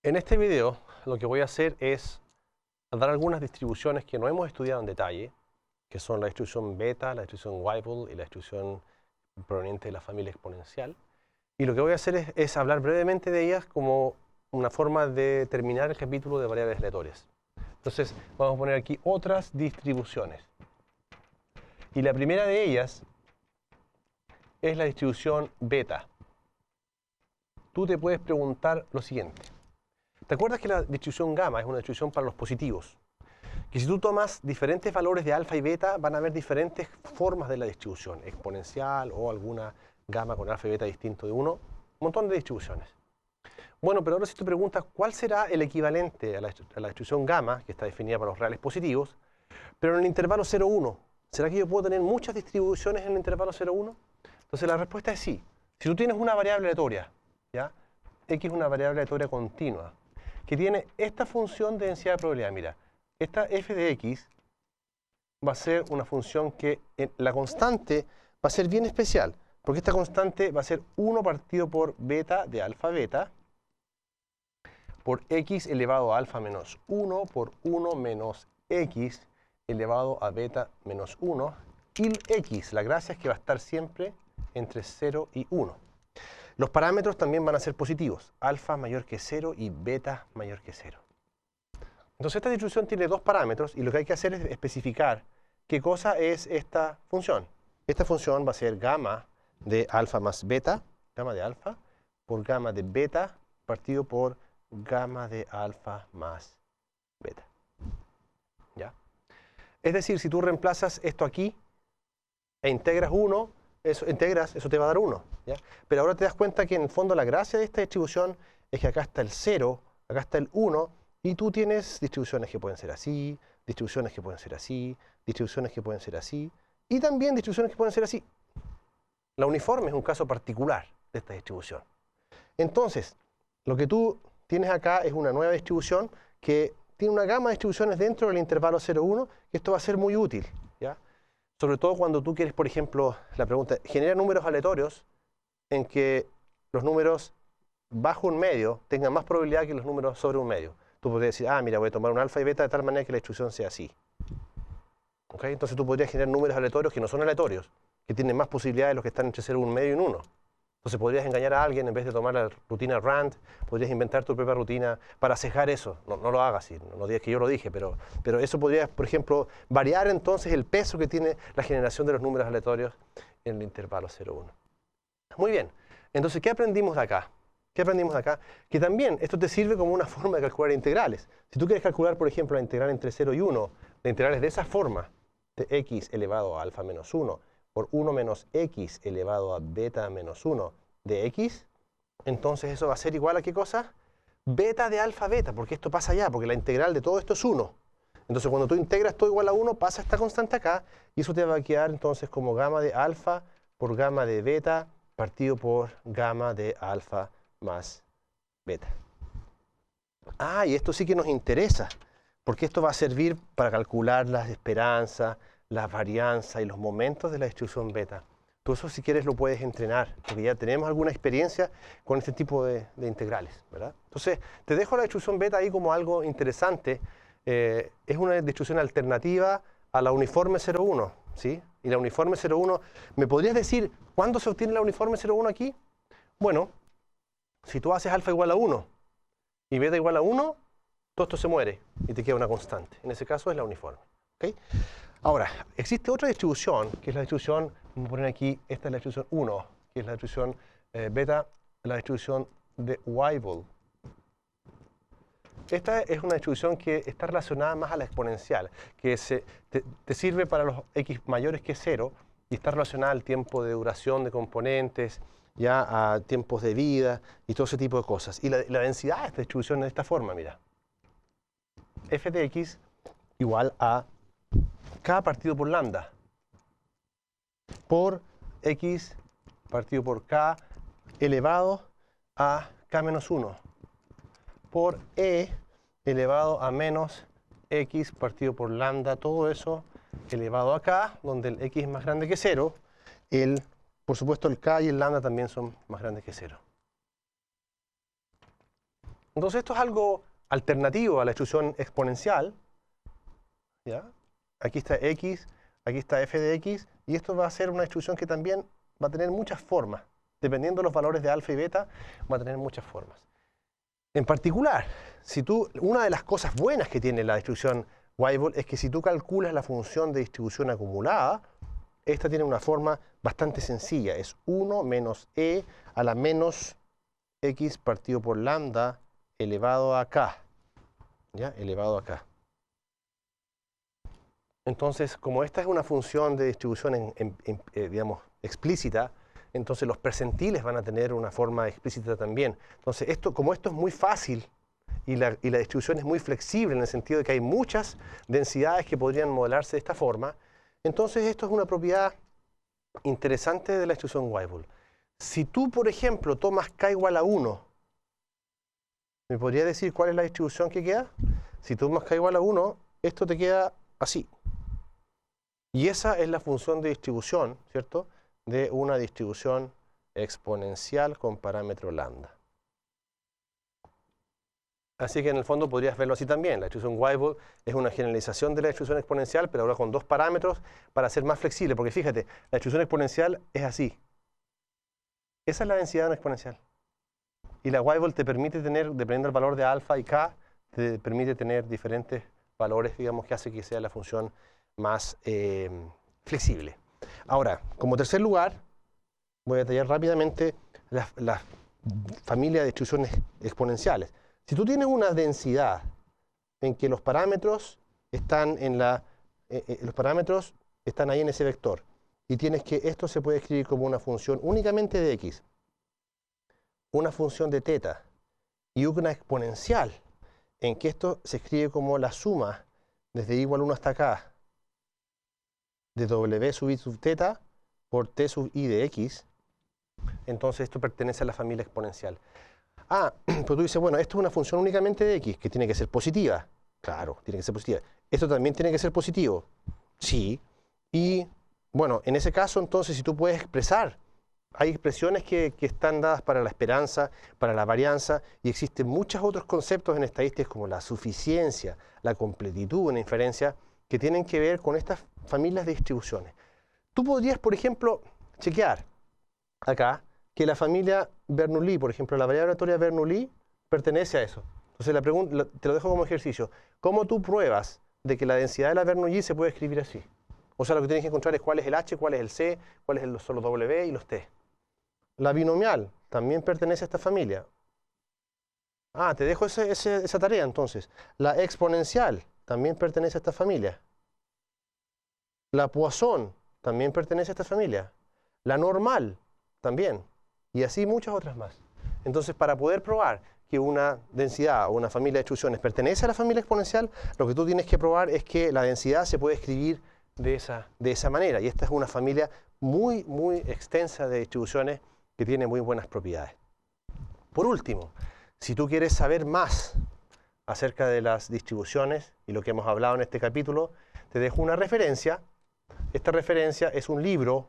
En este video lo que voy a hacer es dar algunas distribuciones que no hemos estudiado en detalle, que son la distribución beta, la distribución Weibull y la distribución proveniente de la familia exponencial. Y lo que voy a hacer es hablar brevemente de ellas como una forma de terminar el capítulo de variables aleatorias. Entonces vamos a poner aquí otras distribuciones. Y la primera de ellas es la distribución beta. Tú te puedes preguntar lo siguiente. ¿Te acuerdas que la distribución gamma es una distribución para los positivos? Que si tú tomas diferentes valores de alfa y beta, van a haber diferentes formas de la distribución, exponencial o alguna gamma con alfa y beta distinto de 1, un montón de distribuciones. Bueno, pero ahora si tú preguntas cuál será el equivalente a la distribución gamma, que está definida para los reales positivos, pero en el intervalo 0,1, ¿será que yo puedo tener muchas distribuciones en el intervalo 0,1? Entonces la respuesta es sí. Si tú tienes una variable aleatoria, ¿ya? X es una variable aleatoria continua, que tiene esta función de densidad de probabilidad. Mira, esta f de x va a ser una función que la constante va a ser bien especial, porque esta constante va a ser 1 partido por beta de alfa beta, por x elevado a alfa menos 1, por 1 menos x elevado a beta menos 1, y x, la gracia es que va a estar siempre entre 0 y 1. Los parámetros también van a ser positivos, alfa mayor que 0 y beta mayor que 0. Entonces esta distribución tiene dos parámetros y lo que hay que hacer es especificar qué cosa es esta función. Esta función va a ser gamma de alfa más beta, gamma de alfa, por gamma de beta partido por gamma de alfa más beta. ¿Ya? Es decir, si tú reemplazas esto aquí e integras 1, eso te va a dar 1. ¿Ya? Pero ahora te das cuenta que en el fondo la gracia de esta distribución es que acá está el 0, acá está el 1, y tú tienes distribuciones que pueden ser así, distribuciones que pueden ser así, distribuciones que pueden ser así, y también distribuciones que pueden ser así. La uniforme es un caso particular de esta distribución. Entonces, lo que tú tienes acá es una nueva distribución que tiene una gama de distribuciones dentro del intervalo 0,1, que esto va a ser muy útil, ¿ya? Sobre todo cuando tú quieres, por ejemplo, la pregunta, genera números aleatorios en que los números bajo un medio tengan más probabilidad que los números sobre un medio. Tú podrías decir, mira, voy a tomar un alfa y beta de tal manera que la distribución sea así. ¿Okay? Entonces tú podrías generar números aleatorios que no son aleatorios, que tienen más posibilidades de los que están entre 0, un medio y un 1. Entonces podrías engañar a alguien en vez de tomar la rutina RAND, podrías inventar tu propia rutina para sesgar eso. No lo hagas, no digas que yo lo dije, pero eso podría, por ejemplo, variar entonces el peso que tiene la generación de los números aleatorios en el intervalo 0,1. Muy bien, entonces, ¿qué aprendimos de acá? ¿Qué aprendimos de acá? Que también esto te sirve como una forma de calcular integrales. Si tú quieres calcular, por ejemplo, la integral entre 0 y 1, la integral es de esa forma, de x elevado a alfa menos 1, por 1 menos x elevado a beta menos 1 de x, entonces eso va a ser igual a ¿qué cosa? Beta de alfa beta, porque esto pasa allá, porque la integral de todo esto es 1. Entonces cuando tú integras todo igual a 1, pasa esta constante acá, y eso te va a quedar entonces como gamma de alfa por gamma de beta partido por gamma de alfa más beta. Y esto sí que nos interesa, porque esto va a servir para calcular las esperanzas, las varianzas y los momentos de la distribución beta. Tú eso si quieres lo puedes entrenar, porque ya tenemos alguna experiencia con este tipo de integrales, ¿verdad? Entonces, te dejo la distribución beta ahí como algo interesante. Es una distribución alternativa a la uniforme 0,1, ¿sí? Y la uniforme 0,1, ¿me podrías decir cuándo se obtiene la uniforme 0,1 aquí? Bueno, si tú haces alfa igual a 1 y beta igual a 1, todo esto se muere y te queda una constante. En ese caso es la uniforme. ¿Okay? Ahora, existe otra distribución, que es la distribución, vamos a poner aquí, esta es la distribución 1, que es la distribución beta, la distribución de Weibull. Esta es una distribución que está relacionada más a la exponencial, que te sirve para los x mayores que 0 y está relacionada al tiempo de duración de componentes, ya a tiempos de vida y todo ese tipo de cosas. Y la densidad de esta distribución es de esta forma, mira. F de x igual a k partido por lambda por x partido por k elevado a k menos 1 por e elevado a menos x partido por lambda, todo eso elevado a k, donde el x es más grande que 0, por supuesto el k y el lambda también son más grandes que 0. Entonces esto es algo alternativo a la distribución exponencial. ¿Ya? Aquí está x, aquí está f de x, y esto va a ser una distribución que también va a tener muchas formas. Dependiendo de los valores de alfa y beta, va a tener muchas formas. En particular, una de las cosas buenas que tiene la distribución Weibull es que si tú calculas la función de distribución acumulada, esta tiene una forma bastante sencilla. Es 1 menos e a la menos x partido por lambda elevado a k. ¿Ya? Elevado a k. Entonces, como esta es una función de distribución digamos, explícita, entonces los percentiles van a tener una forma explícita también. Entonces, como esto es muy fácil y la distribución es muy flexible en el sentido de que hay muchas densidades que podrían modelarse de esta forma, entonces esto es una propiedad interesante de la distribución Weibull. Si tú, por ejemplo, tomas k igual a 1, ¿me podría decir cuál es la distribución que queda? Si tú tomas k igual a 1, esto te queda así. Y esa es la función de distribución, ¿cierto?, de una distribución exponencial con parámetro lambda. Así que en el fondo podrías verlo así también. La distribución Weibull es una generalización de la distribución exponencial, pero ahora con dos parámetros para ser más flexible. Porque fíjate, la distribución exponencial es así. Esa es la densidad de una exponencial. Y la Weibull te permite tener, dependiendo del valor de alfa y k, te permite tener diferentes valores, digamos, que hace que sea la función más flexible. Ahora, como tercer lugar, voy a detallar rápidamente la familia de distribuciones exponenciales. Si tú tienes una densidad en que los parámetros están ahí en ese vector, y tienes que esto se puede escribir como una función únicamente de x, una función de teta y una exponencial, en que esto se escribe como la suma desde i igual 1 hasta acá de w sub i sub teta por t sub i de x, entonces esto pertenece a la familia exponencial. Ah, pero tú dices, bueno, esto es una función únicamente de x, que tiene que ser positiva. Claro, tiene que ser positiva. ¿Esto también tiene que ser positivo? Sí. Y, bueno, en ese caso, entonces, si tú puedes expresar, hay expresiones que están dadas para la esperanza, para la varianza, y existen muchos otros conceptos en estadísticas como la suficiencia, la completitud en inferencia, que tienen que ver con estas familias de distribuciones. Tú podrías, por ejemplo, chequear acá que la familia Bernoulli, por ejemplo, la variable aleatoria Bernoulli pertenece a eso. Entonces la pregunta, te lo dejo como ejercicio. ¿Cómo tú pruebas de que la densidad de la Bernoulli se puede escribir así? O sea, lo que tienes que encontrar es cuál es el h, cuál es el c, cuáles son los w y los t. La binomial también pertenece a esta familia. Ah, te dejo esa tarea entonces. La exponencial también pertenece a esta familia. La Poisson también pertenece a esta familia. La normal también. Y así muchas otras más. Entonces, para poder probar que una densidad o una familia de distribuciones pertenece a la familia exponencial, lo que tú tienes que probar es que la densidad se puede escribir de esa manera. Y esta es una familia muy, muy extensa de distribuciones que tiene muy buenas propiedades. Por último, si tú quieres saber más acerca de las distribuciones y lo que hemos hablado en este capítulo, te dejo una referencia. Esta referencia es un libro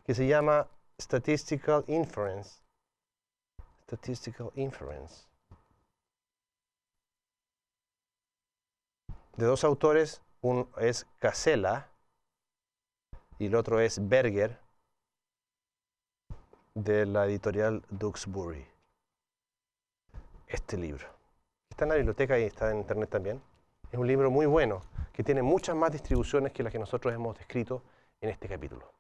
que se llama Statistical Inference. Statistical Inference. De dos autores, uno es Casella y el otro es Berger, de la editorial Duxbury. Este libro. Está en la biblioteca y está en internet también. Es un libro muy bueno, que tiene muchas más distribuciones que las que nosotros hemos descrito en este capítulo.